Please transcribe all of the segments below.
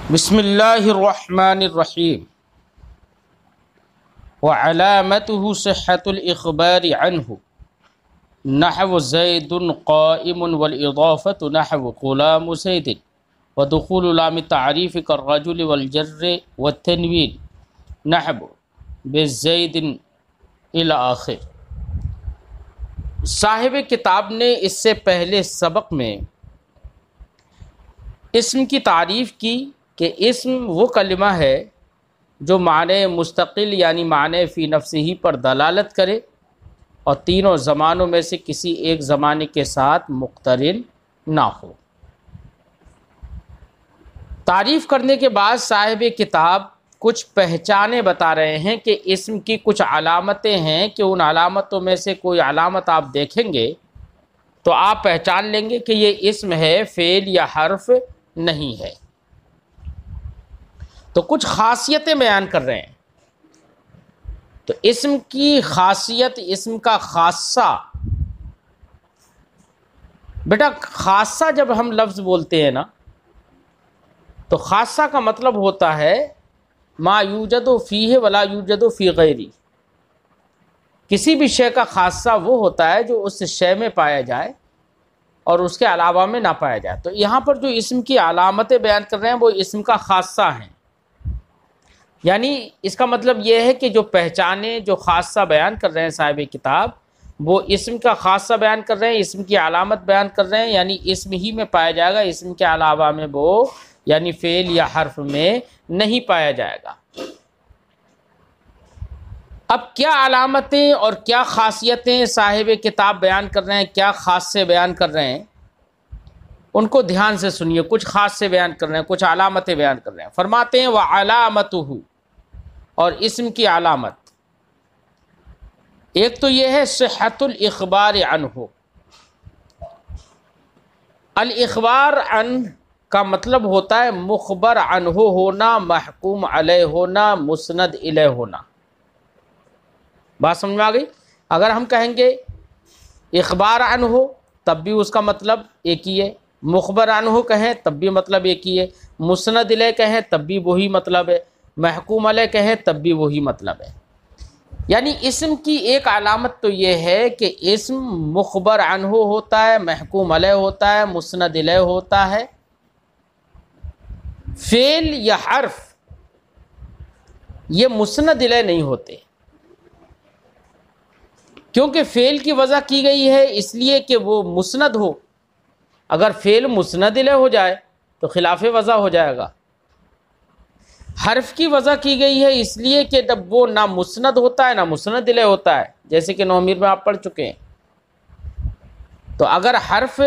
بسم اللہ الرحمن الرحیم وعلامته صحة الإخبار عنه نحو زید قائم والإضافة نحو غلام زید ودخول لام التعریف كالرجل والجر والتنوین نحو بزید الى آخر۔ صاحب کتاب نے اس سے پہلے سبق میں اسم کی تعریف کی کہ اسم وہ کلمہ ہے جو معنی مستقل یعنی معنی فی نفسہ پر دلالت کرے اور تینوں زمانوں میں سے کسی ایک زمانے کے ساتھ مقترن نہ ہو۔ تعریف کرنے کے بعد صاحب کتاب کچھ پہچانیں بتا رہے ہیں کہ اسم کی کچھ علامتیں ہیں کہ ان علامتوں میں سے کوئی علامت آپ دیکھیں گے تو آپ پہچان لیں گے کہ یہ اسم ہے، فعل یا حرف نہیں ہے۔ تو کچھ خاصیتیں بیان کر رہے ہیں۔ تو اسم کی خاصیت، اسم کا خاصہ، بیٹا خاصہ جب ہم لفظ بولتے ہیں نا تو خاصہ کا مطلب ہوتا ہے ما یوجد فیہ ولا یوجد فی غیری۔ کسی بھی شے کا خاصہ وہ ہوتا ہے جو اس شے میں پایا جائے اور اس کے علاوہ میں نہ پایا جائے۔ تو یہاں پر جو اسم کی علامتیں بیان کر رہے ہیں وہ اسم کا خاصہ ہیں، یعنی اس کا مطلب یہ ہے کہ جو پہچانے، جو خاصہ بیان کر رہے ہیں صاحب کتاب، وہ اسم کا خاصہ بیان کر رہے ہیں، اسم کی علامت بیان کر رہے ہیں، یعنی اسم ہی میں پایا جائے گا، اسم کے علاوہ میں وہ یعنی فعل یا حرف میں نہیں پایا جائے گا۔ اب کیا علامتیں اور کیا خاصیتیں صاحب کتاب بیان کر رہے ہیں، کیا خاصے بیان کر رہے ہیں، ان کو دھیان سے سنیے۔ کچھ خاصے بیان کر رہے ہیں، کچھ علامتیں بیان کر رہے ہیں۔ فرماتے ہیں وعلامتہ، اور اسم کی علامت ایک تو یہ ہے صحت الاخبار عنہ۔ الاخبار عن کا مطلب ہوتا ہے مخبر عنہ ہونا، محکوم علیہ ہونا، مسند الیہ ہونا۔ بات سمجھ میں آ گئی؟ اگر ہم کہیں گے اخبار عنہ تب بھی اس کا مطلب ایک ہی ہے، مخبر عنہ کہیں تب بھی مطلب ایک ہی ہے، مسند الیہ کہیں تب بھی وہی مطلب ہے، محکوم علیہ کہیں تب بھی وہی مطلب ہے۔ یعنی اسم کی ایک علامت تو یہ ہے کہ اسم مخبر عنہ ہوتا ہے، محکوم علیہ ہوتا ہے، مسند الیہ ہوتا ہے۔ فعل یا حرف یہ مسند الیہ نہیں ہوتے، کیونکہ فعل کی وضع کی گئی ہے اس لیے کہ وہ مسند ہو۔ اگر فعل مسند الیہ ہو جائے تو خلاف وضع ہو جائے گا۔ حرف کی وضع کی گئی ہے اس لیے کہ جب وہ نہ مسند ہوتا ہے نہ مسند الیہ ہوتا ہے، جیسے کہ نومیر میں آپ پڑھ چکے ہیں۔ تو اگر حرف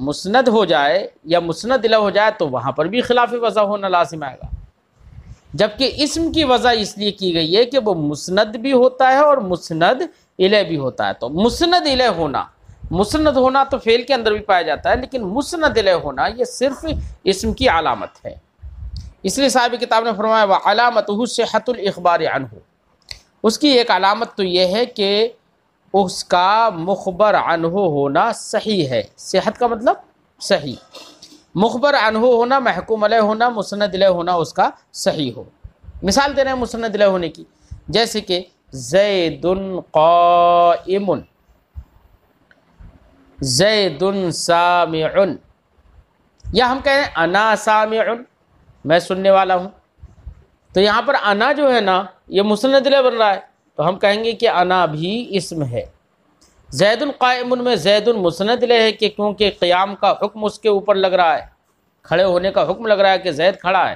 مسند ہو جائے یا مسند الیہ ہو جائے تو وہاں پر بھی خلاف وضع ہونا لازم آئے گا، جبکہ اسم کی وضع اس لیے کی گئی ہے کہ وہ مسند بھی ہوتا ہے اور مسند الیہ بھی ہوتا ہے۔ تو مسند الیہ ہونا، مسند ہونا تو فعل کے اندر بھی پایا جاتا ہے، لیکن مسند الیہ ہونا یہ صرف اسم کی علامت ہے۔ اس لیے صاحب کتاب نے فرمایا وعلامتہ صحۃ الاخبار عنہ، اس کی ایک علامت تو یہ ہے کہ اس کا مخبر عنہ ہونا صحیح ہے۔ صحت کا مطلب صحیح، مخبر عنہ ہونا، محکوم علیہ ہونا، مسند الیہ ہونا اس کا صحیح ہو۔ مثال دے رہے ہیں مسند الیہ ہونے کی، جیسے کہ زید قائم، زید سامع، یا ہم کہیں انا سامع، میں سننے والا ہوں۔ تو یہاں پر انا جو ہے نا یہ مسند الیہ بن رہا ہے، تو ہم کہیں گے کہ انا بھی اسم ہے۔ زید قائم میں زید مسند الیہ ہے کہ کیونکہ قیام کا حکم اس کے اوپر لگ رہا ہے، کھڑے ہونے کا حکم لگ رہا ہے کہ زید کھڑا ہے،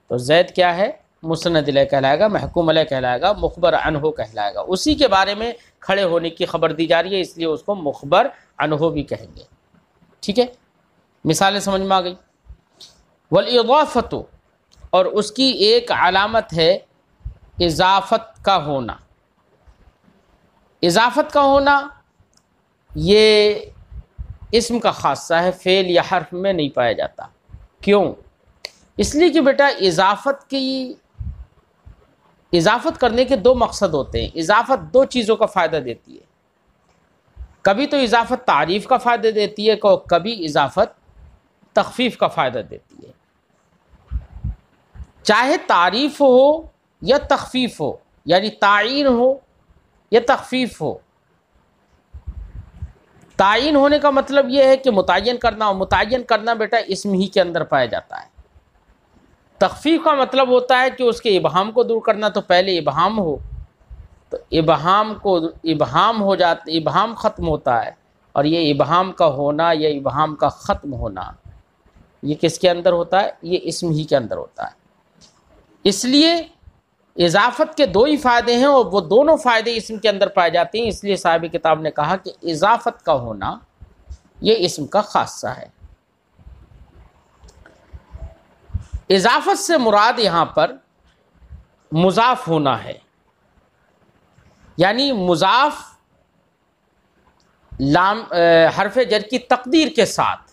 تو زید کیا ہے؟ مسند الیہ کہلائے گا، محکوم علیہ کہلائے گا، مخبر عنہ کہلائے گا۔ اسی کے بارے میں کھڑے ہونے کی خبر دی جا رہی ہے، اس لیے اس کو مخبر عنہ بھی کہیں گے۔ ٹھیک ہے، مثالیں سمجھ میں آ گئی۔ والاضافۃ، اور اس کی ایک علامت ہے اضافت کا ہونا۔ اضافت کا ہونا یہ اسم کا خاصہ ہے، فعل یا حرف میں نہیں پایا جاتا۔ کیوں؟ اس لیے کہ بیٹا اضافت کرنے کے دو مقصد ہوتے ہیں۔ اضافت دو چیزوں کا فائدہ دیتی ہے، کبھی تو اضافت تعریف کا فائدہ دیتی ہے، کبھی اضافت تخفیف کا فائدہ دیتی ہے۔ چاہے تعریف ہو یا تخفیف ہو، یعنی تعین ہو یا تخفیف ہو۔ تعین ہونے کا مطلب یہ ہے کہ متعین کرنا، ہو متعین کرنا بیٹا اسم ہی کے اندر پایا جاتا ہے۔ تخفیف کا مطلب ہوتا ہے کہ اس کے ابہام کو دور کرنا، تو پہلے ابہام ہو تو ابہام ہو جاتا، ابہام ختم ہوتا ہے، اور یہ ابہام کا ہونا یا ابہام کا ختم ہونا یہ کس کے اندر ہوتا ہے؟ یہ اسم ہی کے اندر ہوتا ہے۔ اس لیے اضافت کے دو ہی فائدے ہیں، اور وہ دونوں فائدے اسم کے اندر پائے جاتے ہیں، اس لیے صاحب کتاب نے کہا کہ اضافت کا ہونا یہ اسم کا خاصہ ہے۔ اضافت سے مراد یہاں پر مضاف ہونا ہے، یعنی مضاف حرف جر کی تقدیر کے ساتھ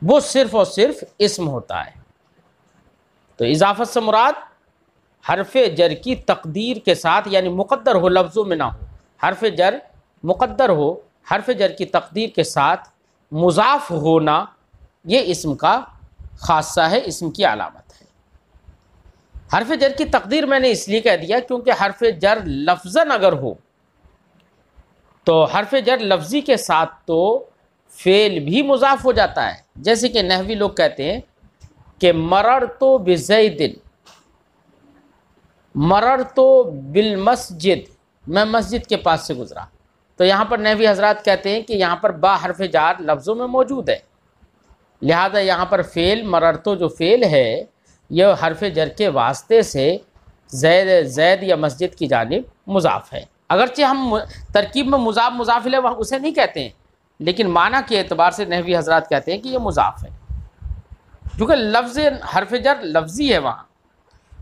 وہ صرف اور صرف اسم ہوتا ہے۔ تو اضافت سے مراد حرف جر کی تقدیر کے ساتھ، یعنی مقدر ہو، لفظوں میں نہ ہو، حرف جر مقدر ہو، حرف جر کی تقدیر کے ساتھ مضاف ہونا یہ اسم کا خاصہ ہے، اسم کی علامت ہے۔ حرف جر کی تقدیر میں نے اس لیے کہہ دیا کیونکہ حرف جر لفظاً اگر ہو تو حرف جر لفظی کے ساتھ تو فعل بھی مضاف ہو جاتا ہے، جیسے کہ نحوی لوگ کہتے ہیں کہ مررت بزید، مررت بالمسجد، میں مسجد کے پاس سے گزرا، تو یہاں پر نحوی حضرات کہتے ہیں کہ یہاں پر با حرف جار لفظوں میں موجود ہے، لہذا یہاں پر فعل مررتو جو فعل ہے یہ حرف جر کے واسطے سے زید یا مسجد کی جانب مضاف ہے۔ اگرچہ ہم ترکیب میں مضاف مضاف الیہ اسے نہیں کہتے ہیں، لیکن معنی کے اعتبار سے نحوی حضرات کہتے ہیں کہ یہ مضاف ہے، کیونکہ لفظ حرف جر لفظی ہے وہاں۔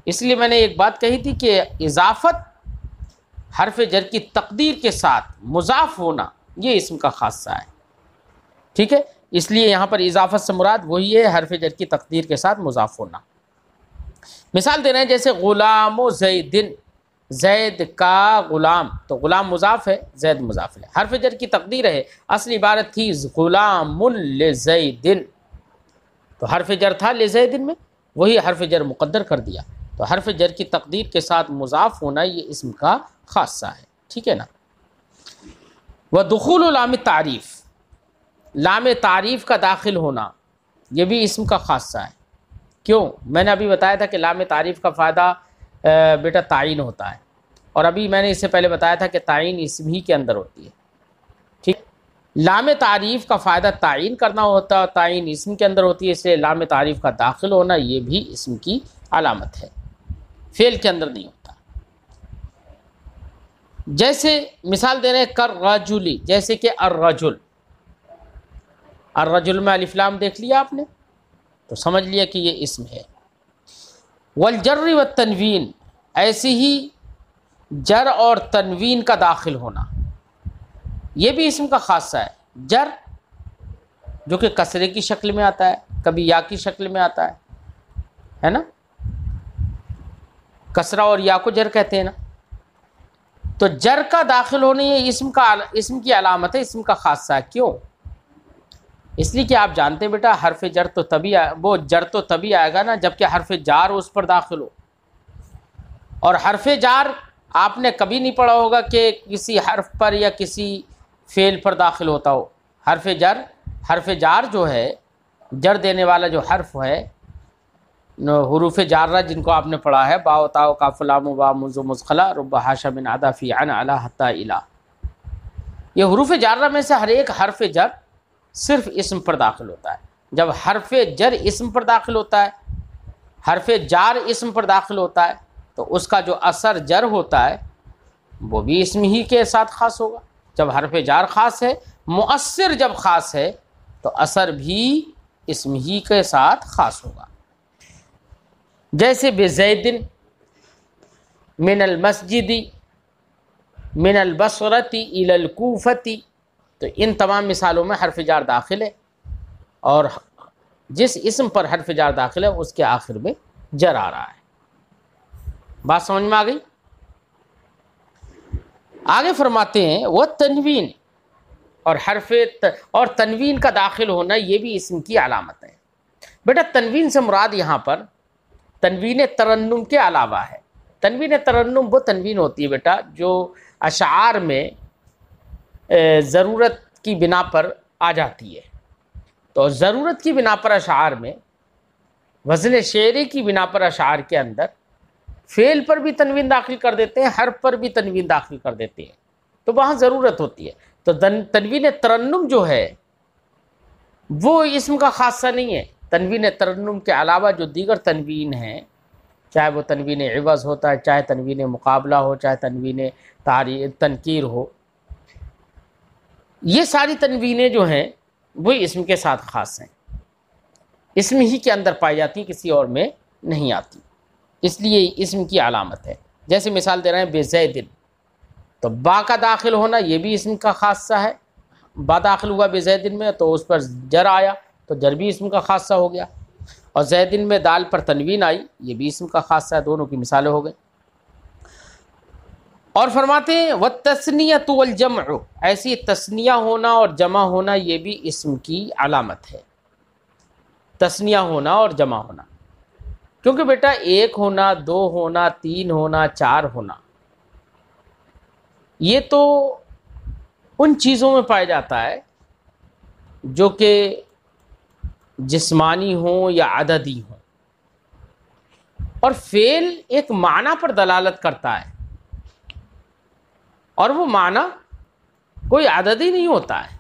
اس لیے میں نے ایک بات کہی تھی کہ اضافت حرف جر کی تقدیر کے ساتھ مضاف ہونا یہ اسم کا خاصہ ہے، ٹھیک ہے؟ اس لیے یہاں پر اضافت سے مراد وہی ہے حرف جر کی تقدیر کے ساتھ مضاف ہونا۔ مثال دے رہے ہیں جیسے غلام و زیدن، زید کا غلام، تو غلام مضاف ہے، زید مضاف ہے، حرف جر کی تقدیر ہے، اصل عبارت تھی غلام لزیدن، تو حرف جر تھا لزیدن میں، وہی حرف جر مقدر کر دیا، تو حرف جر کی تقدیر کے ساتھ مضاف ہونا یہ اسم کا خاصہ ہے، ٹھیک ہے نا؟ وَدُخُولُ لام تعریف، لام تعریف کا داخل ہونا یہ بھی اسم کا خاصہ ہے۔ کیوں؟ میں نے ابھی بتایا تھا کہ لام تعریف کا فائدہ بیٹا تعین ہوتا ہے، اور ابھی میں نے اس سے پہلے بتایا تھا کہ تعین اسم ہی کے اندر ہوتی ہے، ٹھیک؟ لام تعریف کا فائدہ تعین کرنا ہوتا ہے، تعین اسم کے اندر ہوتی ہے، اس لیے لام تعریف کا داخل ہونا یہ بھی اسم کی علامت ہے، فعل کے اندر نہیں ہوتا۔ جیسے مثال دے رہے ہیں کالرجل، جیسے کہ الرجل، الرجل میں الف لام دیکھ لیا آپ نے تو سمجھ لیا کہ یہ اسم ہے۔ والجر والتنوین، ایسی ہی جر اور تنوین کا داخل ہونا یہ بھی اسم کا خاصہ ہے۔ جر جو کہ کسرے کی شکل میں آتا ہے، کبھی یا کی شکل میں آتا ہے نا، کسرہ اور یا کو جر کہتے ہیں نا، تو جر کا داخل ہونے یہ اسم کی علامت ہے، اسم کا خاصہ ہے۔ کیوں؟ اس لیے کہ آپ جانتے ہیں بیٹا حرف جر تو تبھی وہ جر تو تبھی آئے گا نا جبکہ حرف جار اس پر داخل ہو، اور حرف جار آپ نے کبھی نہیں پڑھا ہوگا کہ کسی حرف پر یا کسی فعل پر داخل ہوتا ہو۔ حرف جار جو ہے، جر دینے والا جو حرف ہے، حروف جارہ جن کو آپ نے پڑھا ہے، با و تا و کاف لام و با منذ مزخلا رب حاشا من عدا فی عن علی حتی الی، یہ حروف جارہ میں سے ہر ایک حرف جر صرف اسم پر داخل ہوتا ہے۔ جب حرف جر اسم پر داخل ہوتا ہے، حرف جار اسم پر داخل ہوتا ہے، تو اس کا جو اثر جر ہوتا ہے وہ بھی اسم ہی کے ساتھ خاص ہوگا۔ جب حرف جار خاص ہے، مؤثر جب خاص ہے تو اثر بھی اسم ہی کے ساتھ خاص ہوگا۔ جیسے بزیدن، من المسجد، من البصرة الى الکوفة، تو ان تمام مثالوں میں حرف جار داخل ہے، اور جس اسم پر حرف جار داخل ہے اس کے آخر میں جر آ رہا ہے۔ بات سمجھ میں آ گئی؟ آگے فرماتے ہیں وہ تنوین، اور تنوین کا داخل ہونا یہ بھی اسم کی علامت ہے۔ بیٹا تنوین سے مراد یہاں پر تنوین ترنم کے علاوہ ہے۔ تنوین ترنم وہ تنوین ہوتی ہے بیٹا جو اشعار میں ضرورت کی بنا پر آ جاتی ہے۔ تو ضرورت کی بنا پر اشعار میں، وزن شعری کی بنا پر اشعار کے اندر فعل پر بھی تنوین داخل کر دیتے ہیں، حرف پر بھی تنوین داخل کر دیتے ہیں، تو وہاں ضرورت ہوتی ہے۔ تو تنوین ترنم جو ہے وہ اسم کا خاصہ نہیں ہے۔ تنوین ترنم کے علاوہ جو دیگر تنوین ہیں، چاہے وہ تنوین عوض ہوتا ہے، چاہے تنوین مقابلہ ہو، چاہے تنوین تنکیر ہو، یہ ساری تنوینیں جو ہیں وہ اسم کے ساتھ خاص ہیں، اسم ہی کے اندر پائی جاتی ہیں، کسی اور میں نہیں آتی، اس لیے اسم کی علامت ہے۔ جیسے مثال دے رہے ہیں بے زیدن، تو با کا داخل ہونا یہ بھی اسم کا خاصہ ہے، با داخل ہوا بے زیدن میں تو اس پر جر آیا تو جر بھی اسم کا خاصہ ہو گیا، اور زیدن میں دال پر تنوین آئی یہ بھی اسم کا خاصہ ہے، دونوں کی مثالیں ہو گئی۔ اور فرماتے ہیں والتثنیۃ والجمع، ایسی تثنیہ ہونا اور جمع ہونا یہ بھی اسم کی علامت ہے، تثنیہ ہونا اور جمع ہونا، کیونکہ بیٹا ایک ہونا، دو ہونا، تین ہونا، چار ہونا یہ تو ان چیزوں میں پایا جاتا ہے جو کہ جسمانی ہوں یا عددی ہوں، اور فعل ایک معنی پر دلالت کرتا ہے، اور وہ معنی کوئی عددی نہیں ہوتا ہے،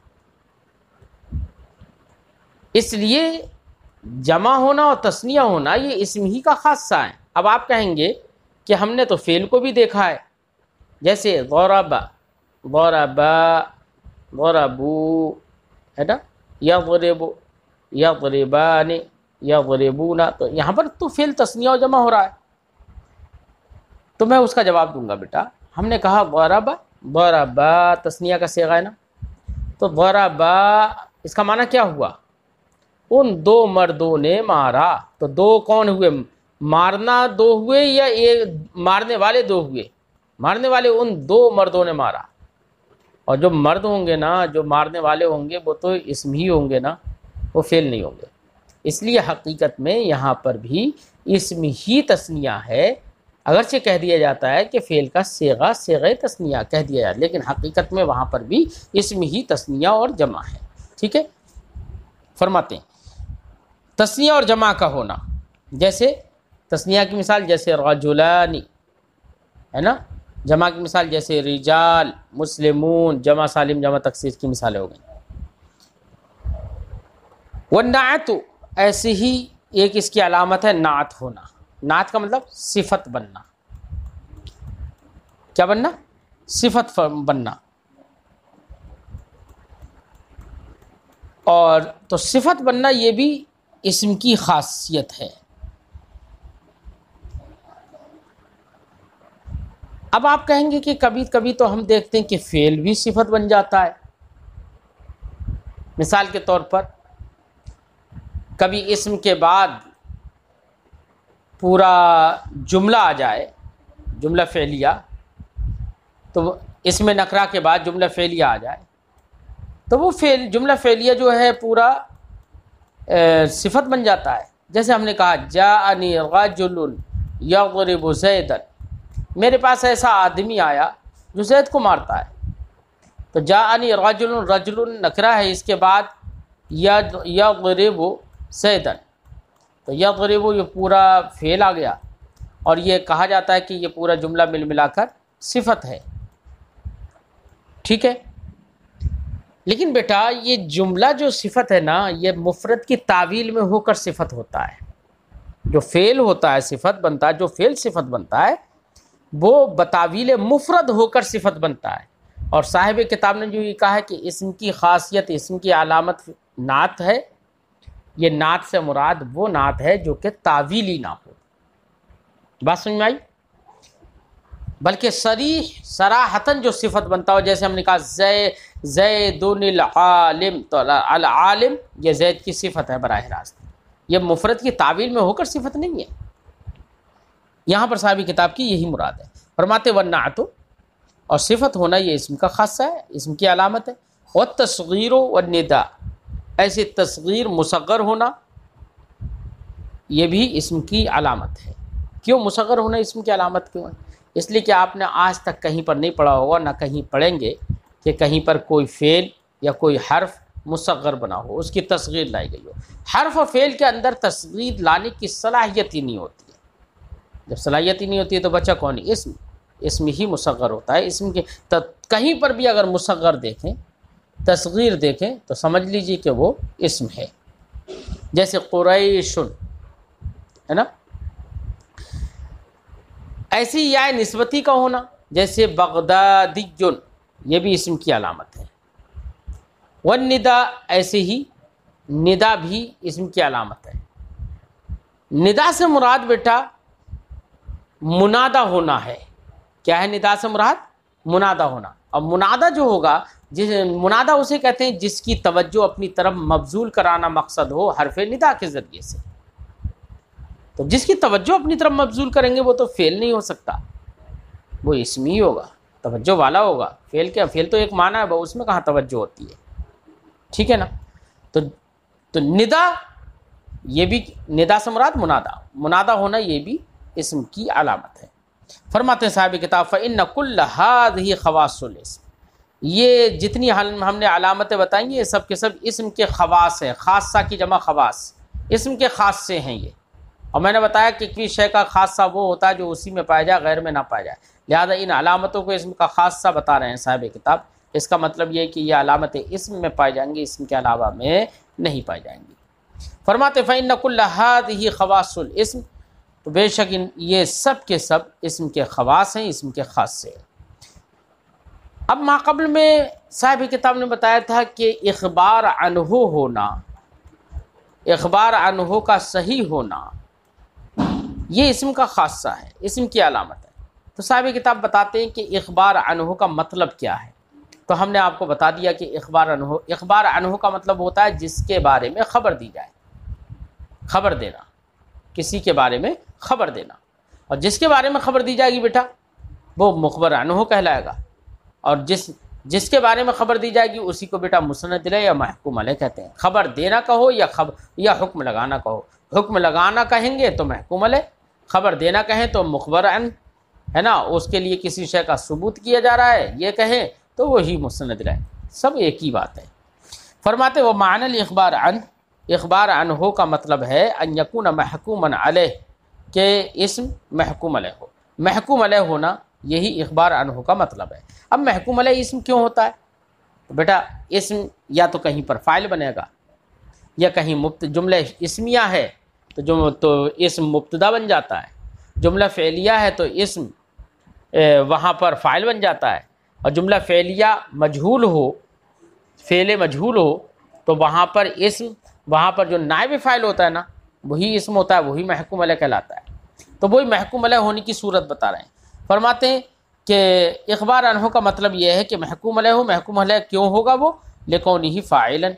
اس لیے جمع ہونا اور تثنیہ ہونا یہ اسم ہی کا خاصہ ہے۔ اب آپ کہیں گے کہ ہم نے تو فعل کو بھی دیکھا ہے، جیسے ضرب، ضرب، ضربوا ہے نا، یضرب، یضربان، یضربون، تو یہاں پر تو فعل تثنیہ و جمع ہو رہا ہے۔ تو میں اس کا جواب دوں گا بیٹا، ہم نے کہا ضرب، ضرب تثنیہ کا صیغہ ہے نا، تو ضرب اس کا معنی کیا ہوا؟ ان دو مردوں نے مارا، تو دو کون ہوئے؟ مارنا دو ہوئے یا ایک مارنے والے دو ہوئے؟ مارنے والے ان دو مردوں نے مارا، اور جو مرد ہوں گے نا، جو مارنے والے ہوں گے وہ تو اسم ہی ہوں گے نا، وہ فعل نہیں ہوں گے، اس لیے حقیقت میں یہاں پر بھی اسم ہی تثنیہ ہے، اگرچہ کہہ دیا جاتا ہے کہ فعل کا صیغہ صیغہ تثنیہ کہہ دیا جاتا ہے، لیکن حقیقت میں وہاں پر بھی اسم ہی تثنیہ اور جمع ہے۔ ٹھیک ہے، فرماتے ہیں تثنیہ اور جمع کا ہونا، جیسے تثنیہ کی مثال جیسے رجلانی ہے نا، جمع کی مثال جیسے رجال، مسلمون، جمع سالم، جمع تکسیر کی مثالیں ہو گئیں۔ والنعت، ایسے ہی ایک اس کی علامت ہے نعت ہونا۔ نعت کا مطلب صفت بننا، کیا بننا؟ صفت بننا، اور تو صفت بننا یہ بھی اسم کی خاصیت ہے۔ اب آپ کہیں گے کہ کبھی کبھی تو ہم دیکھتے ہیں کہ فعل بھی صفت بن جاتا ہے، مثال کے طور پر کبھی اسم کے بعد پورا جملہ آ جائے، جملہ فعلیہ، تو اسم نکرہ کے بعد جملہ فعلیہ آ جائے تو وہ فعل جملہ فعلیہ جو ہے پورا صفت بن جاتا ہے۔ جیسے ہم نے کہا جاءنی رجل یضرب زیدا، میرے پاس ایسا آدمی آیا جو زید کو مارتا ہے، تو جاءنی رجل، رجل نکرہ ہے، اس کے بعد یضرب زیدا، تو یضرب یہ پورا فعل آ گیا، اور یہ کہا جاتا ہے کہ یہ پورا جملہ مل ملا کر صفت ہے۔ ٹھیک ہے، لیکن بیٹا یہ جملہ جو صفت ہے نا، یہ مفرد کی تعویل میں ہو کر صفت ہوتا ہے، جو فعل ہوتا ہے صفت بنتا ہے، جو فعل صفت بنتا ہے وہ بتاویل مفرد ہو کر صفت بنتا ہے، اور صاحب کتاب نے جو یہ کہا ہے کہ اسم کی خاصیت، اسم کی علامت نعت ہے، یہ نعت سے مراد وہ نعت ہے جو کہ تعویلی نہ ہو۔ بات سمجھ میں آئی؟ بلکہ صراحتاً جو صفت بنتا ہو، جیسے ہم نے کہا زید العالم، تو العالم یہ زید کی صفت ہے براہ راست، یہ مفرد کی تعویل میں ہو کر صفت نہیں ہے۔ یہاں پر صاحب کتاب کی یہی مراد ہے۔ فرماتے والنعت، اور صفت ہونا یہ اسم کا خاصہ ہے، اسم کی علامت ہے۔ والتصغیر والنداء، ایسے تصغیر مصغر ہونا یہ بھی اسم کی علامت ہے۔ کیوں مصغر ہونا اسم کی علامت کیوں ہے؟ اس لیے کہ آپ نے آج تک کہیں پر نہیں پڑھا ہوگا، نہ کہیں پڑھیں گے کہ کہیں پر کوئی فعل یا کوئی حرف مصغر بنا ہو، اس کی تصغیر لائی گئی ہو۔ حرف و فعل کے اندر تصغیر لانے کی صلاحیت ہی نہیں ہوتی ہے۔ جب صلاحیت ہی نہیں ہوتی ہے تو بچہ کون ہے؟ اسم ہی مصغر ہوتا ہے۔ اسم کے کہیں پر بھی اگر مصغر دیکھیں، تصغیر دیکھیں، تو سمجھ لیجئے کہ وہ اسم ہے۔ جیسے قریش ہے نا، ایسی یا نسبتی کا ہونا، جیسے بغدادی، یہ بھی اسم کی علامت ہے۔ والندا، ایسے ہی ندا بھی اسم کی علامت ہے۔ ندا سے مراد بیٹا منادہ ہونا ہے۔ کیا ہے ندا سے مراد؟ منادہ ہونا۔ اب منادہ جو ہوگا، منادہ اسے کہتے ہیں جس کی توجہ اپنی طرف مبذول کرانا مقصد ہو حرف ندا کے ذریعے سے۔ تو جس کی توجہ اپنی طرف مبذول کریں گے وہ تو فعل نہیں ہو سکتا، وہ اسم ہی ہوگا، توجہ والا ہوگا۔ فعل کیا؟ فعل تو ایک معنی ہے، اس میں کہاں توجہ ہوتی ہے؟ ٹھیک ہے نا؟ تو ندا، یہ بھی ندا سے مراد منادہ ہونا، یہ بھی اسم کی علامت ہے۔ فرماتے ہیں صاحب کتاب فَإِنَّ كُلَّ هَذِهِ خَوَاصُ الْاسْم، یہ جتنی ہم نے علامتیں بتائیں یہ سب کے سب اسم کے خواص ہیں۔ خاصہ کی جمع خواص، اسم کے خاصے ہیں یہ۔ اور میں نے بتایا کہ کسی شے کا خاصہ وہ ہوتا ہے جو اسی میں پایا جائے، غیر میں نہ پایا جائے، لہذا ان علامتوں کو اسم کا خاصہ بتا رہے ہیں صاحب کتاب۔ اس کا مطلب یہ ہے کہ یہ علامتیں اسم میں پائی جائیں گی، اسم کے علاوہ میں نہیں پائی جائیں گی۔ فرماتے فَإِنَّ كُلَّ هَذِهِ خَوَاصُ الْاسْم، تو بے شک یہ سب کے سب اسم کے خواص ہیں، اسم کے خاصے ہیں۔ اب ماقبل میں صاحب کتاب نے بتایا تھا کہ اخبار عنہ ہونا، اخبار عنہ کا صحیح ہونا، یہ اسم کا خاصہ ہے، اسم کی علامت ہے۔ تو صاحب کتاب بتاتے ہیں کہ اخبار عنہ کا مطلب کیا ہے۔ تو ہم نے آپ کو بتا دیا کہ اخبار عنہ کا مطلب ہوتا ہے جس کے بارے میں خبر دی جائے، خبر دینا، کسی کے بارے میں خبر دینا۔ اور جس کے بارے میں خبر دی جائے گی بیٹا وہ مخبر عنہ کہلائے گا، اور جس کے بارے میں خبر دی جائے گی اسی کو بیٹا مسند علیہ یا محکوم علیہ کہتے ہیں۔ خبر دینا کہو یا حکم لگانا کہو۔ حکم لگانا کہیں گے تو محکوم علیہ، خبر دینا کہیں تو مخبر عن، ہے نا، اس کے لیے کسی شے کا ثبوت کیا جا رہا ہے یہ کہیں تو وہی مسند علیہ، سب ایک ہی بات ہے۔ فرماتے وہ معنی الاخبار عن، اخبار عنہ کا مطلب ہے ان یکون محکوما علیہ، کہ اسم محکوم علیہ ہو۔ محکوم علیہ ہونا یہی اخبار عنہ کا مطلب ہے۔ اب محکوم علیہ اسم کیوں ہوتا ہے؟ تو بیٹا اسم یا تو کہیں پر فاعل بنے گا، یا کہیں جملہ اسمیہ ہے تو اسم مبتدا بن جاتا ہے، جملہ فعلیہ ہے تو اسم وہاں پر فاعل بن جاتا ہے، اور جملہ فعلیہ مجہول ہو، فعل مجہول ہو تو وہاں پر جو نائب فاعل ہوتا ہے نا وہی اسم ہوتا ہے، وہی محکوم علیہ کہلاتا ہے۔ تو وہی محکوم علیہ ہونے کی صورت بتا رہے ہیں۔ فرماتے ہیں کہ اخبار عنہ کا مطلب یہ ہے کہ محکوم علیہ ہو۔ محکوم علیہ کیوں ہوگا وہ؟ لکونہ فاعلا،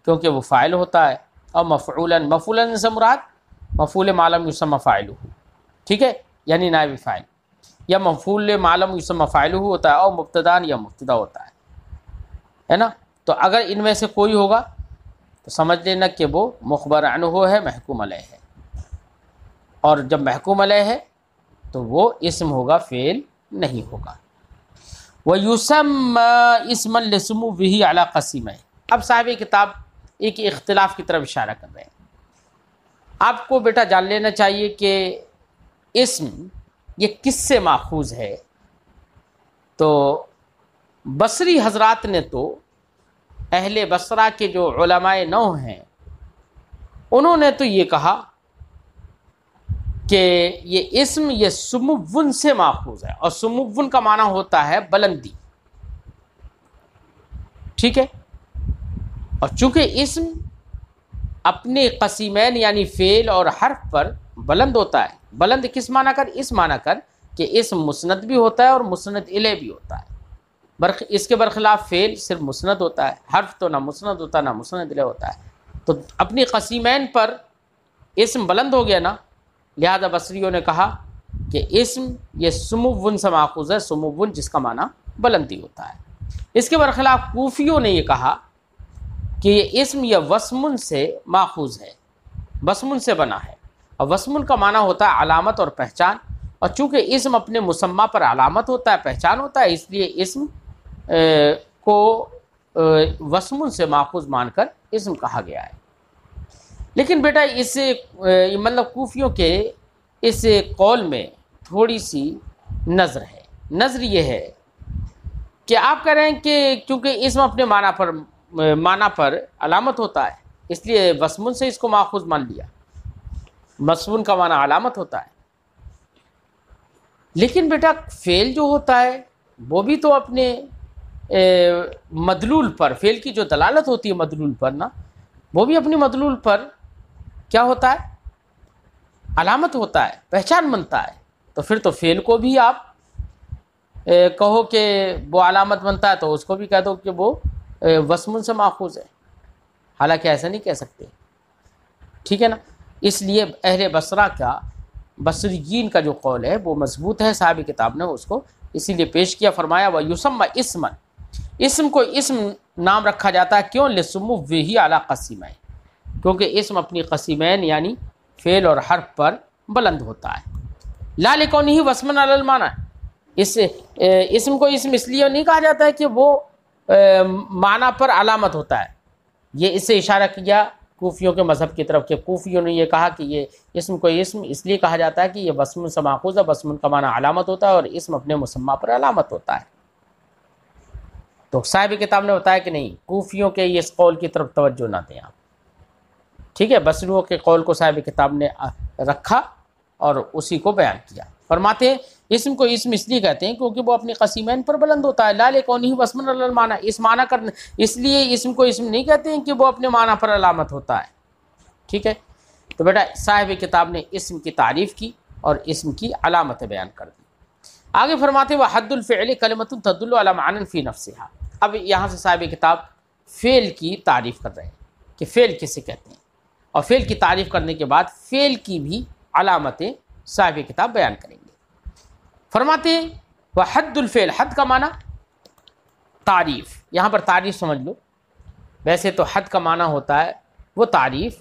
کیونکہ وہ فاعل ہوتا ہے، اور مفعولا، مفعولا سے مراد مفعول ما لم یسمى فاعلہ، ٹھیک ہے، یعنی نائب فاعل، یا مفعول ما لم یسمى فاعلہ ہوتا ہے، اور مبتدا یا مبتدا ہوتا ہے نا۔ تو اگر ان میں سے کوئی ہوگا تو سمجھ لینا کہ وہ مخبر عنہ ہے، محکوم علیہ ہے، اور جب محکوم علیہ ہے تو وہ اسم ہوگا، فعل نہیں ہوگا۔ وَيُسَمَّى اسْمًا لِسُمُوِّهِ عَلَى قَسِمَيْنِ، اب صاحب کتاب ایک اختلاف کی طرف اشارہ کر رہے ہیں۔ آپ کو بیٹا جان لینا چاہیے کہ اسم یہ کس سے ماخوذ ہے۔ تو بصری حضرات نے تو، اہل بصرہ کے جو علماء نو ہیں انہوں نے تو یہ کہا کہ یہ اسم یہ سمون سے ماخوذ ہے، اور سمون کا معنی ہوتا ہے بلندی، ٹھیک ہے۔ اور چونکہ اسم اپنے قسیمین یعنی فعل اور حرف پر بلند ہوتا ہے، بلند کس معنی کر؟ اس معنی کر کہ اسم مسند بھی ہوتا ہے اور مسند الیہ بھی ہوتا ہے۔ اس کے برخلاف فعل صرف مسند ہوتا ہے، حرف تو نہ مسند ہوتا نہ مسند الیہ ہوتا ہے۔ تو اپنی قسیمین پر اسم بلند ہو گیا نا، لہذا بصریوں نے کہا کہ اسم یہ سمون سے ماخوذ ہے، سمون جس کا معنی بلندی ہوتا ہے۔ اس کے برخلاف کوفیوں نے یہ کہا کہ یہ اسم یہ وسمن سے ماخوذ ہے، وسمن سے بنا ہے، اور وسم کا معنی ہوتا ہے علامت اور پہچان، اور چونکہ اسم اپنے مسمہ پر علامت ہوتا ہے، پہچان ہوتا ہے، اس لیے اسم کو وسم سے ماخوذ مان کر اسم کہا گیا ہے۔ لیکن بیٹا اس مطلب کوفیوں کے اس قول میں تھوڑی سی نظر ہے۔ نظر یہ ہے کہ آپ کہہ رہے ہیں کہ چونکہ اسم اپنے معنی پر علامت ہوتا ہے، اس لیے وسم سے اس کو ماخوذ مان لیا، وسم کا معنی علامت ہوتا ہے۔ لیکن بیٹا فعل جو ہوتا ہے وہ بھی تو اپنے مدلول پر، فعل کی جو دلالت ہوتی ہے مدلول پر نا، وہ بھی اپنی مدلول پر کیا ہوتا ہے؟ علامت ہوتا ہے، پہچان بنتا ہے۔ تو پھر تو فعل کو بھی آپ کہو کہ وہ علامت بنتا ہے، تو اس کو بھی کہہ دو کہ وہ وسم سے ماخوذ ہے، حالانکہ ایسا نہیں کہہ سکتے، ٹھیک ہے نا۔ اس لیے اہل بصرہ کا، بصریین کا جو قول ہے وہ مضبوط ہے، صاحب کتاب نے اس کو اسی لیے پیش کیا، فرمایا وَيُسَمَّ اسما، اسم کو اسم نام رکھا جاتا ہے، کیوں؟ لِسُمُوِّهِ عَلَى قَسِمَيْنِ، کیونکہ اسم اپنی قسمین یعنی فعل اور حرف پر بلند ہوتا ہے۔ لا لِكَوْنِهِ وَاسْمًا عَلَى الْمَعنَى، اس اسم کو اسم اس لیے نہیں کہا جاتا ہے کہ وہ معنی پر علامت ہوتا ہے۔ یہ اس سے اشارہ کیا کوفیوں کے مذہب کی طرف، کہ کوفیوں نے یہ کہا کہ یہ اسم کو اسم اس لیے کہا جاتا ہے کہ یہ وسم سے ماخوذ ہے، وسم کا معنی علامت ہوتا ہے اور اسم اپنے مسمى پر علامت ہوتا ہے۔ تو صاحب کتاب نے بتایا کہ نہیں، کوفیوں کے اس قول کی طرف توجہ نہ دیں آپ، ٹھیک ہے۔ بصریوں کے قول کو صاحب کتاب نے رکھا اور اسی کو بیان کیا۔ فرماتے ہیں اسم کو اسم اس لیے کہتے ہیں کیونکہ وہ اپنی قسیمین پر بلند ہوتا ہے، لا لِكَوْنِهِ وَاسْمًا عَلَى الْمَعنَى، اس معنی کرنے، اس لیے اسم کو اسم نہیں کہتے ہیں کہ وہ اپنے معنی پر علامت ہوتا ہے، ٹھیک ہے۔ تو بیٹا صاحب کتاب نے اسم کی تعریف کی اور اسم کی علامت بیان کر دی۔ آگے فرماتے ہیں وَحَدُّ الْفِعْلِ كَلِمَةٌ تَدُلُّ عَلَى مَعْنًى فِي نَفْسِهَا، اب یہاں سے صاحب کتاب فعل کی تعریف کر رہے ہیں کہ فعل کسے کہتے ہیں، اور فعل کی تعریف کرنے کے بعد فعل کی بھی علامتیں صاحب کتاب بیان کریں گے۔ فرماتے ہیں وحد الفعل، حد کا معنی تعریف، یہاں پر تعریف سمجھ لو، ویسے تو حد کا معنی ہوتا ہے وہ تعریف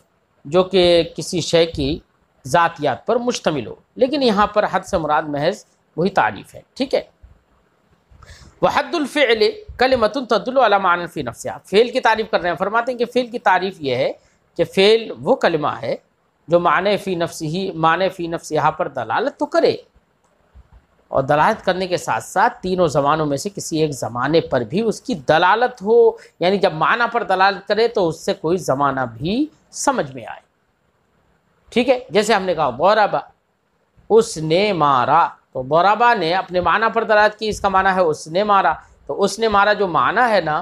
جو کہ کسی شے کی ذاتیات پر مشتمل ہو، لیکن یہاں پر حد سے مراد محض وہی تعریف ہے، ٹھیک ہے۔ وحد الفعل کلمۃ تدل علی معنی فی نفسها، فعل کی تعریف کر رہے ہیں۔ فرماتے ہیں کہ فعل کی تعریف یہ ہے کہ فعل وہ کلمہ ہے جو معنی فی نفسها پر دلالت تو کرے، اور دلالت کرنے کے ساتھ ساتھ تینوں زمانوں میں سے کسی ایک زمانے پر بھی اس کی دلالت ہو، یعنی جب معنی پر دلالت کرے تو اس سے کوئی زمانہ بھی سمجھ میں آئے، ٹھیک ہے۔ جیسے ہم نے کہا ضربا، اس نے مارا، تو ضربا نے اپنے معنی پر دلالت کی، اس کا معنی ہے اس نے مارا، تو اس نے مارا جو معنی ہے نا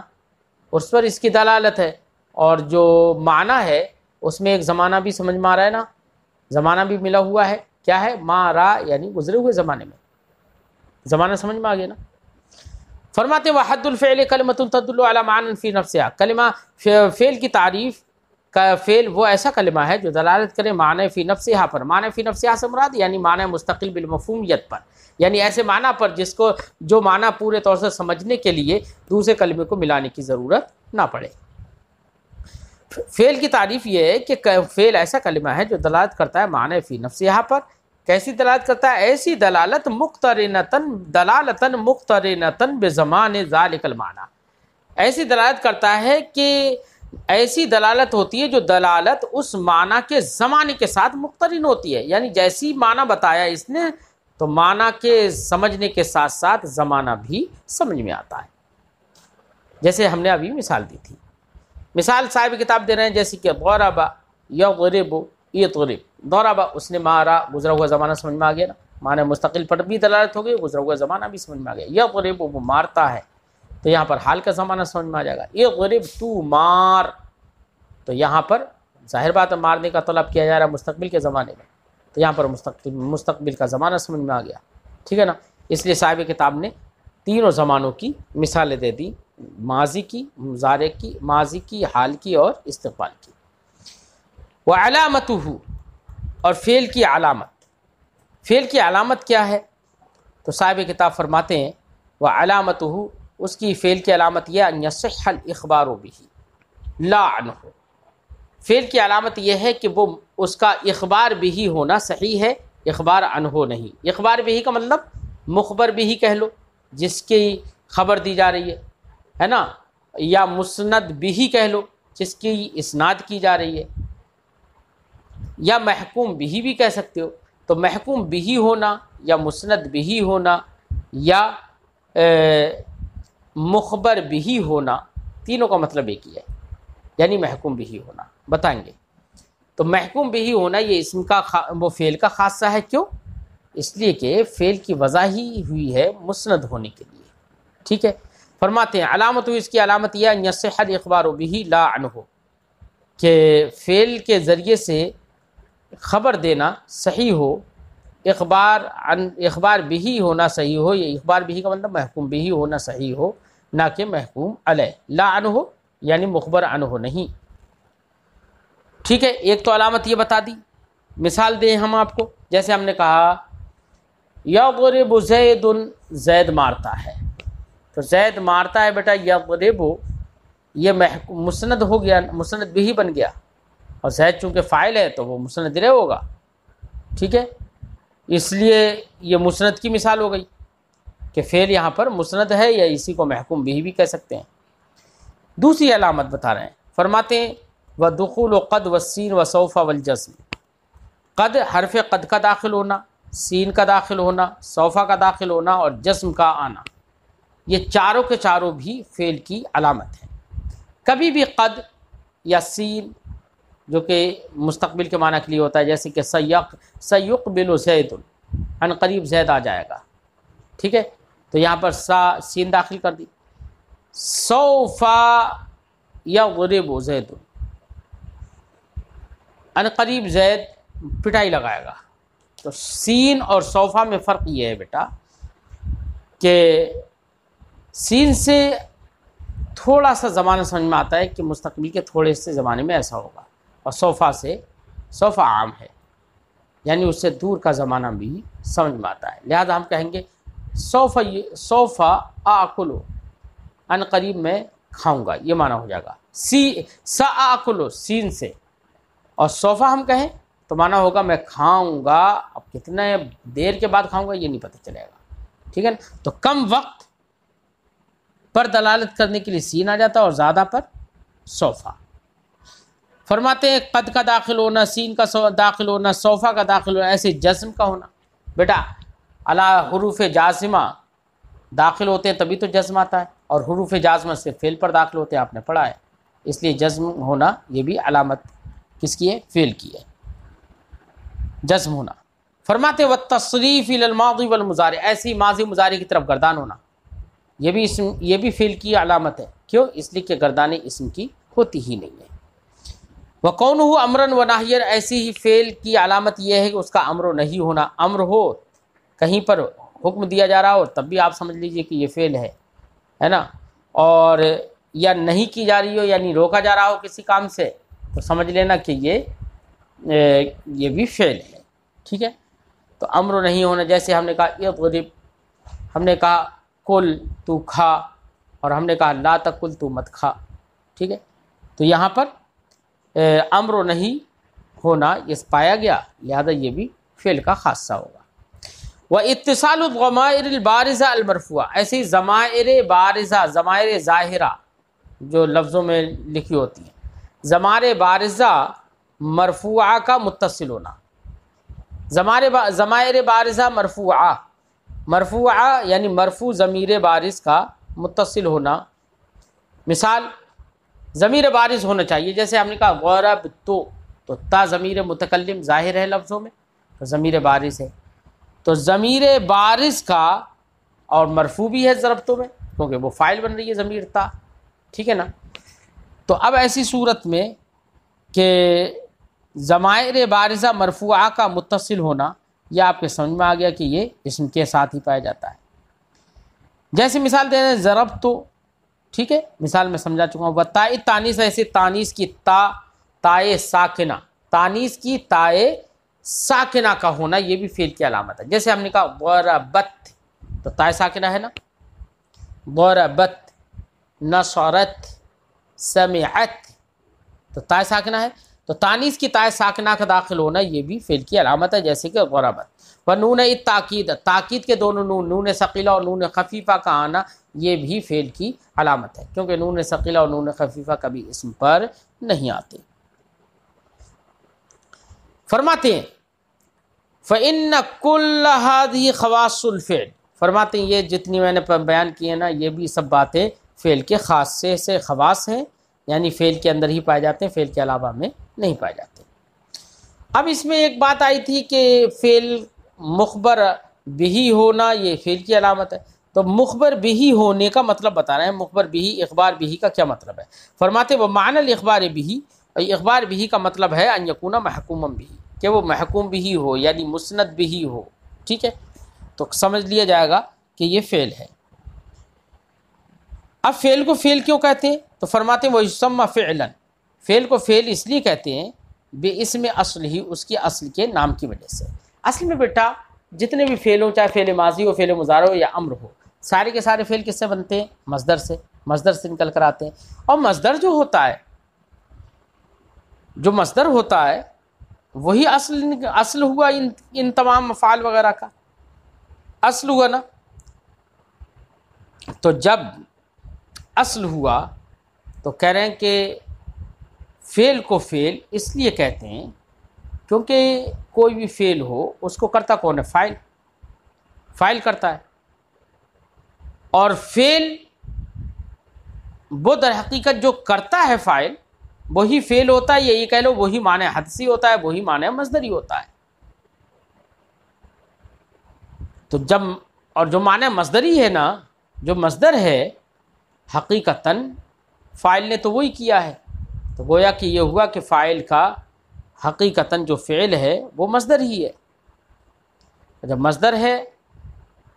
اس پر اس کی دلالت ہے، اور جو معنی ہے اس میں ایک زمانہ بھی سمجھ میں آ رہا ہے نا، زمانہ بھی ملا ہوا ہے، کیا ہے؟ مارا، یعنی گزرے ہوئے زمانے میں، زمانہ سمجھ میں آ گیا نا۔ فرماتے وحد الفعل کلمۃ تدل علی معنی فی نفسها، کلمہ فعل کی تعریف کا، فعل وہ ایسا کلمہ ہے جو دلالت کرے معنی فی نفسها پر، معنی فی نفسها سے مراد یعنی معنی مستقل بالمفہومیت پر، یعنی ایسے معنی پر جس کو، جو معنی پورے طور سے سمجھنے کے لیے دوسرے کلمے کو ملانے کی ضرورت نہ پڑے۔ فعل کی تعریف یہ ہے کہ فعل ایسا کلمہ ہے جو دلالت کرتا ہے معنی فی نفسها پر، کیسی دلالت کرتا ہے؟ ایسی دلالت مقترنتن بزمان ذالک المعنی، ایسی دلالت کرتا ہے کہ ایسی دلالت ہوتی ہے جو دلالت اس معنی کے زمانے کے ساتھ مقترن ہوتی ہے، یعنی جیسی معنی بتایا اس نے تو معنی کے سمجھنے کے ساتھ ساتھ زمانہ بھی سمجھ میں آتا ہے۔ جیسے ہم نے ابھی مثال دی تھی، مثال صاحب کتاب دے رہے ہیں جیسے کہ ضرب یضرب یضرب، ضرب اس نے مارا، گزرا ہوا زمانہ سمجھ میں آ گیا نا، معنی مستقل پر بھی دلالت ہو گئی، گزرا ہوا زمانہ بھی سمجھ میں آ گیا۔ یضرب وہ مارتا ہے، تو یہاں پر حال کا زمانہ سمجھ میں آ جائے گا۔ یضرب تو مار، تو یہاں پر ظاہر بات ہے مارنے کا طلب کیا جا رہا ہے مستقبل کے زمانے میں، تو یہاں پر مستقبل کا زمانہ سمجھ میں آ گیا، ٹھیک ہے نا۔ اس لیے صاحب کتاب نے تینوں زمانوں کی مثالیں دے دی، ماضی کی، مضارع کی، ماضی کی، حال کی اور استقبال کی۔ وعلامتہ، اور فعل کی علامت، فعل کی علامت کیا ہے؟ تو صاحب کتاب فرماتے ہیں وعلامتہ، اس کی فعل کی علامت یہ ان یصح الاخبار بہ لا عنہ، فعل کی علامت یہ ہے کہ وہ اس کا اخبار بھی ہونا صحیح ہے، اخبار عنہ نہیں۔ اخبار بھی کا مطلب مخبر بھی کہہ لو، جس کی خبر دی جا رہی ہے نا، یا مسند بھی کہہ لو، جس کی اسناد کی جا رہی ہے، یا محکوم بھی کہہ سکتے ہو۔ تو محکوم بھی ہونا یا مسند بھی ہونا یا مخبر بھی ہونا، تینوں کا مطلب ایک ہی ہے، یعنی محکوم بھی ہونا بتائیں گے۔ تو محکوم بھی ہونا یہ اسم کا وہ فعل کا خاصہ ہے، کیوں؟ اس لیے کہ فعل کی وضع ہی ہوئی ہے مسند ہونے کے لیے، ٹھیک ہے۔ فرماتے ہیں علامت اس کی علامت یہ ان یصح الاخبار به لا عنہ، کہ فعل کے ذریعے سے خبر دینا صحیح ہو، اخبار بھی ہونا صحیح ہو، یہ اخبار بھی کا مطلب محکوم بھی ہونا صحیح ہو، نہ کہ محکوم علیہ، لا عنہ یعنی مخبر عنہ نہیں، ٹھیک ہے۔ ایک تو علامت یہ بتا دی، مثال دیں ہم آپ کو، جیسے ہم نے کہا یضرب زید، زید مارتا ہے، تو زید مارتا ہے بیٹا، یضرب یہ مسند ہو گیا، مسند بھی بن گیا، اور زید چونکہ فاعل ہے تو وہ مسند الیہ ہوگا، ٹھیک ہے۔ اس لیے یہ مسند کی مثال ہو گئی کہ فعل یہاں پر مسند ہے، یا اسی کو محکوم بھی کہہ سکتے ہیں۔ دوسری علامت بتا رہے ہیں، فرماتے ہیں وَدُخُولُ قَدْ وَالسِّينِ وَسَوْفَ وَالْجَزْمِ، قد حرف قد کا داخل ہونا، سین کا داخل ہونا، سوفا کا داخل ہونا اور جزم کا آنا، یہ چاروں کے چاروں بھی فعل کی علامت ہے۔ کبھی بھی قد یا سین جو کہ مستقبل کے معنی کے لیے ہوتا ہے، جیسے کہ سیقبل زید، ان قریب زید آ جائے گا، ٹھیک ہے، تو یہاں پر سین داخل کر دی۔ سوفا یضرب زید، ان قریب زید پٹائی لگائے گا۔ تو سین اور سوفا میں فرق یہ ہے بیٹا کہ سین سے تھوڑا سا زمانہ سمجھ میں آتا ہے کہ مستقبل کے تھوڑے سے زمانے میں ایسا ہوگا، اور صوفہ عام ہے، یعنی اس سے دور کا زمانہ بھی سمجھ میں آتا ہے، لہذا ہم کہیں گے صوفہ آکلو، ان قریب میں کھاؤں گا، یہ معنی ہو جائے گا۔ سآکلو سین سے، اور صوفہ ہم کہیں تو معنی ہوگا میں کھاؤں گا، اب کتنے دیر کے بعد کھاؤں گا یہ نہیں پتہ چلے گا، ٹھیک ہے نا۔ تو کم وقت پر دلالت کرنے کے لیے سین آ جاتا ہے، اور زیادہ پر صوفہ۔ فرماتے ہیں قد کا داخل ہونا، سین کا داخل ہونا، صوفہ کا داخل ہونا، ایسے جزم کا ہونا، بیٹا علی حروف جازمہ داخل ہوتے ہیں تبھی تو جزم آتا ہے، اور حروف جازمہ سے فعل پر داخل ہوتے ہیں، آپ نے پڑھا ہے، اس لیے جزم ہونا یہ بھی علامت کس کی ہے؟ فعل کی ہے، جزم ہونا۔ فرماتے ہیں والتصریف الی الماضی والمضارع، ایسی ماضی مضارع کی طرف گردان ہونا، یہ بھی فعل کی علامت ہے، کیوں؟ اس لیے کہ گردانیں اسم کی ہوتی ہی نہیں ہے۔ وَقَوْنُهُ أَمْرًا وَنَهْيًا، ایسی ہی فعل کی علامت یہ ہے کہ اس کا امر و نہیں ہونا، امر ہو کہیں پر حکم دیا جا رہا ہو تب بھی آپ سمجھ لیجئے کہ یہ فعل ہے نا، اور یا نہیں کی جا رہی ہو یعنی روکا جا رہا ہو کسی کام سے تو سمجھ لینا کہ یہ بھی فعل ہے، ٹھیک ہے۔ تو امر و نہیں ہونا، جیسے ہم نے کہا اضرب، ہم نے کہا کل تو کھا، اور ہم نے کہا لا تکل تو مت کھا، ٹھیک ہے۔ تو یہاں پر امر و نہیں ہونا یہ پایا گیا، لہذا یہ بھی فعل کا خاصہ ہوگا۔ واتصال الضمائر البارزہ المرفوعہ، ایسی ضمائر بارزہ، ضمائر ظاہرہ جو لفظوں میں لکھی ہوتی ہیں، ضمائر بارزہ مرفوعہ کا متصل ہونا، ضمائر بارزہ مرفوعہ یعنی مرفوع ضمیر بارز کا متصل ہونا۔ مثال ضمیر بارز ہونا چاہیے، جیسے ہم نے کہا غرب تو تا ضمیر متکلم ظاہر ہے لفظوں میں تو ضمیر بارز ہے، تو ضمیر بارز کا اور مرفوع بھی ہے ضربتوں میں کیونکہ وہ فاعل بن رہی ہے ضمیر تا، ٹھیک ہے نا۔ تو اب ایسی صورت میں کہ ضمائر بارزہ مرفوعہ کا متصل ہونا، یہ آپ کے سمجھ میں آ گیا کہ یہ اسم کے ساتھ ہی پایا جاتا ہے۔ جیسے مثال دے رہے ہیں ضرب تو، ٹھیک ہے، مثال میں سمجھا چکا ہوں۔ وتاء تانیث، ایسے تانیث کی تائے ساکنہ، تانیث کی تائے ساکنہ کا ہونا یہ بھی فعل کی علامت ہے۔ جیسے ہم نے کہا ضربت تو تائے ساکنہ ہے نا، ضربت، نصرت، سمعت تو تائے ساکنہ ہے، تو تانیث کی تائے ساکنہ کا داخل ہونا یہ بھی فعل کی علامت ہے، جیسے کہ غربت. و نون التاکید، تاکید کے دونوں نون، نون ثقیلہ اور نون خفیفہ کا آنا یہ بھی فعل کی علامت ہے، کیونکہ نون ثقیلہ اور نون خفیفہ کبھی اسم پر نہیں آتے. فرماتے ہیں فَإِنَّ كُلَّ هَذِهِ خَوَاصُ الْفِعْلِ، فرماتے ہیں یہ جتنی میں نے بیان کی ہیں نا، یہ بھی سب باتیں فعل کے خاصے سے خواص ہیں، یعنی فعل کے اندر ہی پائے جاتے ہیں، فعل کے علاوہ میں نہیں پائے جاتے. اب اس میں ایک بات آئی تھی کہ فعل مخبر بہی ہونا یہ فعل کی علامت ہے، تو مخبر بہی ہونے کا مطلب بتا رہے ہیں. مخبر بہی، اخبار بہی کا کیا مطلب ہے؟ فرماتے وہ معنی الاخبار بہی، اخبار بہی کا مطلب ہے ان یکون محکوما بہی، کہ وہ محکوم بہی ہو، یعنی مسند بہی ہو. ٹھیک ہے، تو سمجھ لیا جائے گا کہ یہ فعل ہے. اب فعل کو فعل کیوں کہتے ہیں؟ تو فرماتے ہیں وہ یسمى فعلا، فعل کو فعل اس لیے کہتے ہیں بے اسم اصل ہی، اس کی اصل کے نام کی وجہ سے. اصل میں بیٹا جتنے بھی فعل ہوں، چاہے فعل ماضی ہو، فعل مضارع ہو یا امر ہو، سارے کے سارے فعل کس سے بنتے ہیں؟ مصدر سے، مصدر سے نکل کر آتے ہیں. اور مصدر جو ہوتا ہے، جو مصدر ہوتا ہے وہی اصل ہوا ان تمام افعال وغیرہ کا اصل ہوا نا. تو جب اصل ہوا تو کہہ رہے ہیں کہ فعل کو فعل اس لیے کہتے ہیں کیونکہ کوئی بھی فعل ہو اس کو کرتا کون ہے؟ فاعل، فاعل کرتا ہے. اور فعل وہ در حقیقت جو کرتا ہے فاعل وہی فعل ہوتا ہے، یا یہ کہہ لو وہی معنی حدثی ہوتا ہے، وہی معنی مصدری ہوتا ہے. تو جب اور جو معنی مصدری ہے نا، جو مصدر ہے حقیقتاً فاعل نے تو وہی کیا ہے، تو گویا کہ یہ ہوا کہ فاعل کا حقیقتاً جو فعل ہے وہ مصدر ہی ہے. جب مصدر ہے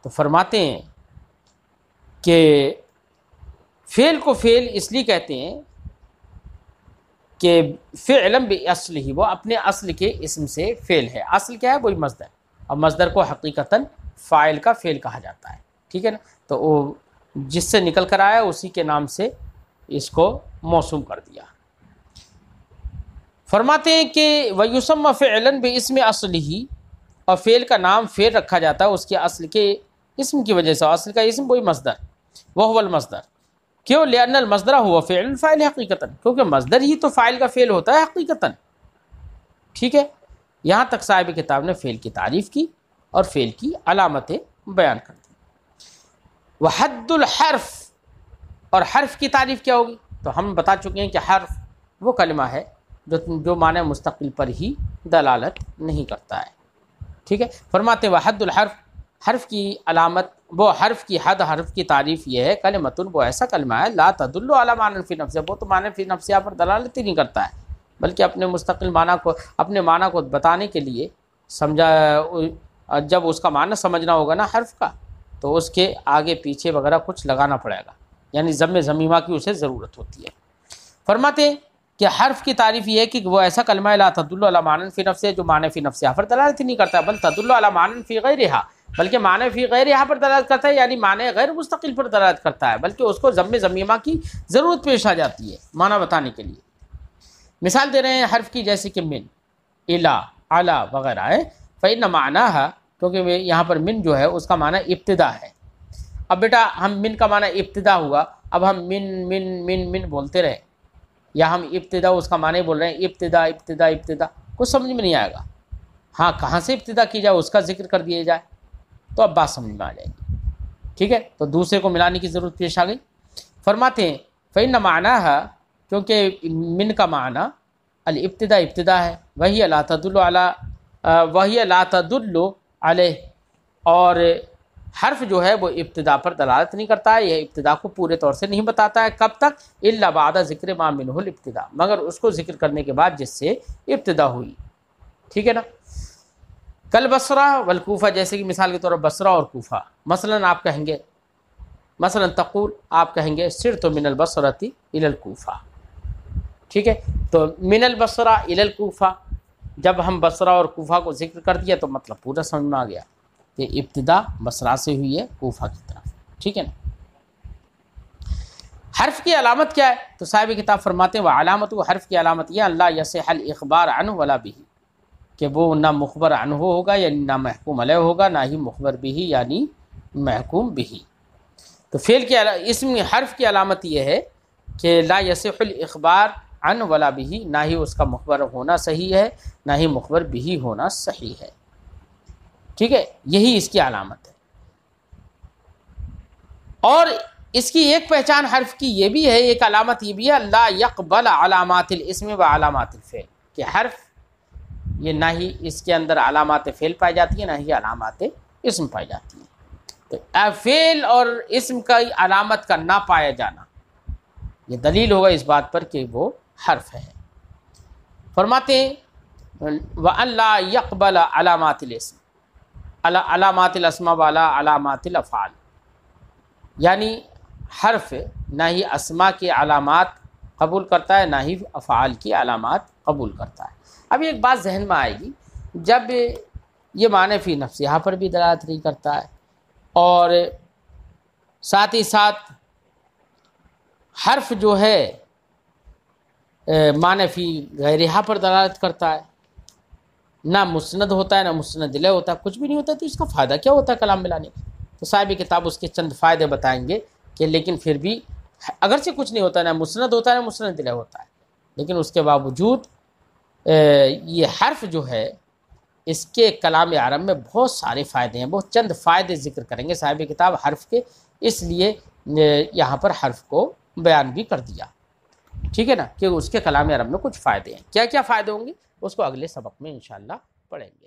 تو فرماتے ہیں کہ فعل کو فعل اس لیے کہتے ہیں کہ فعلا باصل ہی، وہ اپنے اصل کے اسم سے فعل ہے. اصل کیا ہے؟ وہی مصدر، اور مصدر کو حقیقتاً فاعل کا فعل کہا جاتا ہے. ٹھیک ہے نا، تو وہ جس سے نکل کر آیا اسی کے نام سے اس کو موسوم کر دیا. فرماتے ہیں کہ وَيُسَمَّى فِعْلًا بِاسْمِ أَصْلِهِ، اور فعل کا نام فعل رکھا جاتا ہے اس کے اصل کے اسم کی وجہ سے. اصل کا اسم وہی مصدر، وَهُوَ الْمَصْدَرُ. کیوں؟ لأن المصدر هو فعل الفاعل حقیقتاً، کیونکہ مصدر ہی تو فاعل کا فعل ہوتا ہے حقیقتاً. ٹھیک ہے، یہاں تک صاحب کتاب نے فعل کی تعریف کی اور فعل کی علامتیں بیان کر دی. وحد الحرف، اور حرف کی تعریف کیا ہوگی؟ تو ہم بتا چکے ہیں کہ حرف وہ کلمہ ہے جو معنی مستقل پر ہی دلالت نہیں کرتا ہے. ٹھیک ہے، فرماتے وحد الحرف، حرف کی علامت، وہ حرف کی حد، حرف کی تعریف یہ ہے کلمۃ، وہ ایسا کلمہ ہے لا تدل علی معنی فی نفسہ، وہ تو معنی فی نفسہ پر دلالت ہی نہیں کرتا ہے، بلکہ اپنے مستقل معنی کو، اپنے معنی کو بتانے کے لیے سمجھا، جب اس کا معنی سمجھنا ہوگا نا حرف کا، تو اس کے آگے پیچھے وغیرہ کچھ لگانا پڑے گا، یعنی ضم ضمیمہ کی اسے ضرورت ہوتی ہے. فرماتے ہیں کہ حرف کی تعریف یہ ہے کہ وہ ایسا کلمہ ہے لا تدل علی معنی فی نفسہ، جو معنی فی نفسہ پر دلالت ہی نہیں کرتا، بل تدل علی معنی فی غیرہا، بلکہ معنی فی غیرہا پر دلالت کرتا ہے، یعنی معنی غیر مستقل پر دلالت کرتا ہے، بلکہ اس کو ضم ضمیمہ کی ضرورت پیش آ جاتی ہے معنی بتانے کے لیے. مثال دے رہے ہیں حرف کی، جیسے کہ من، الا، علی وغیرہ ہے. فإن معناها، کیونکہ یہاں پر من جو ہے اس کا معنی ابتدا ہے. اب بیٹا ہم من کا معنی ابتدا ہوا، اب ہم من من من من بولتے رہے، یا ہم ابتدا اس کا معنی بول رہے ہیں ابتدا ابتدا ابتدا، کچھ سمجھ میں نہیں آئے گا. ہاں، کہاں سے ابتدا کی جائے اس کا ذکر کر دیا جائے تو اب بات سمجھ میں آ جائے گی. ٹھیک ہے، تو دوسرے کو ملانے کی ضرورت پیش آ گئی. فرماتے ہیں فإن معناها، کیونکہ من کا معنی الابتدا، ابتدا ہے، وہی لا تدل علیہ، اور حرف جو ہے وہ ابتدا پر دلالت نہیں کرتا ہے، یہ ابتدا کو پورے طور سے نہیں بتاتا ہے. کب تک؟ الا بعد ذکر ما منہ الابتدا، مگر اس کو ذکر کرنے کے بعد جس سے ابتدا ہوئی. ٹھیک ہے نا. کل بصرہ والکوفہ، جیسے کہ مثال کے طور پر بصرہ اور کوفہ. مثلا آپ کہیں گے، مثلا تقول، آپ کہیں گے سرت من البصرۃ الی الکوفہ. ٹھیک ہے، تو من البصرہ الی الکوفہ، جب ہم بصرہ اور کوفہ کو ذکر کر دیا تو مطلب پورا سمجھ میں آ گیا کہ ابتدا بصرہ سے ہوئی ہے کوفہ کی طرف. ٹھیک ہے نا. حرف کی علامت کیا ہے؟ تو صاحب کتاب فرماتے ہیں وہ علامت، وہ حرف کی علامت یہ اللہ یصح الاخبار عنہ ولا بھی، کہ وہ نہ مخبر عنہ ہوگا یعنی نہ محکوم علیہ ہوگا، نہ ہی مخبر بھی یعنی محکوم بھی۔ تو فعل کی اسم حرف کی علامت یہ ہے کہ لا یصح الاخبار عنہ ولا بھی، نہ ہی اس کا مخبر ہونا صحیح ہے نہ ہی مخبر بھی ہونا صحیح ہے، ٹھیک ہے، یہی اس کی علامت ہے۔ اور اس کی ایک پہچان حرف کی یہ بھی ہے، ایک علامت یہ بھی ہے اللہ یقبل علامات الاسم و علامات الفعل، کہ حرف یہ نہ ہی اس کے اندر علامات فعل پائی جاتی ہیں نہ ہی علامات اسم پائی جاتی ہیں۔ تو فعل اور اسم کا علامت کا نہ پایا جانا یہ دلیل ہوگا اس بات پر کہ وہ حرف ہے۔ فرماتے ہیں وَأَن لَا يَقْبَلَ عَلَامَاتِ الْاسْم علامات الاسماء والا علامات الافعال، یعنی حرف نہ ہی اسماء کی علامات قبول کرتا ہے نہ ہی افعال کی علامات قبول کرتا ہے۔ اب ایک بات ذہن میں آئے گی، جب یہ معنی فی نفس یہاں پر بھی دلالت نہیں کرتا ہے اور ساتھ ہی ساتھ حرف جو ہے معنی فی غیرہا پر دلالت کرتا ہے، نہ مسند ہوتا ہے نہ مسند الیہ ہوتا ہے، کچھ بھی نہیں ہوتا، تو اس کا فائدہ کیا ہوتا ہے کلام ملانے کا؟ تو صاحب کتاب اس کے چند فائدے بتائیں گے کہ لیکن پھر بھی اگرچہ کچھ نہیں ہوتا، نہ مسند ہوتا ہے نہ مسند الیہ ہوتا ہے، لیکن اس کے باوجود یہ حرف جو ہے اس کے کلام عرب میں بہت سارے فائدے ہیں، بہت چند فائدے ذکر کریں گے صاحب کتاب حرف کے، اس لیے یہاں پر حرف کو بیان بھی کر دیا، ٹھیک ہے نا، کہ اس کے کلام عرب میں کچھ فائدے ہیں۔ کیا کیا فائدے ہوں گے اس کو اگلے سبق میں انشاءاللہ پڑھیں گے۔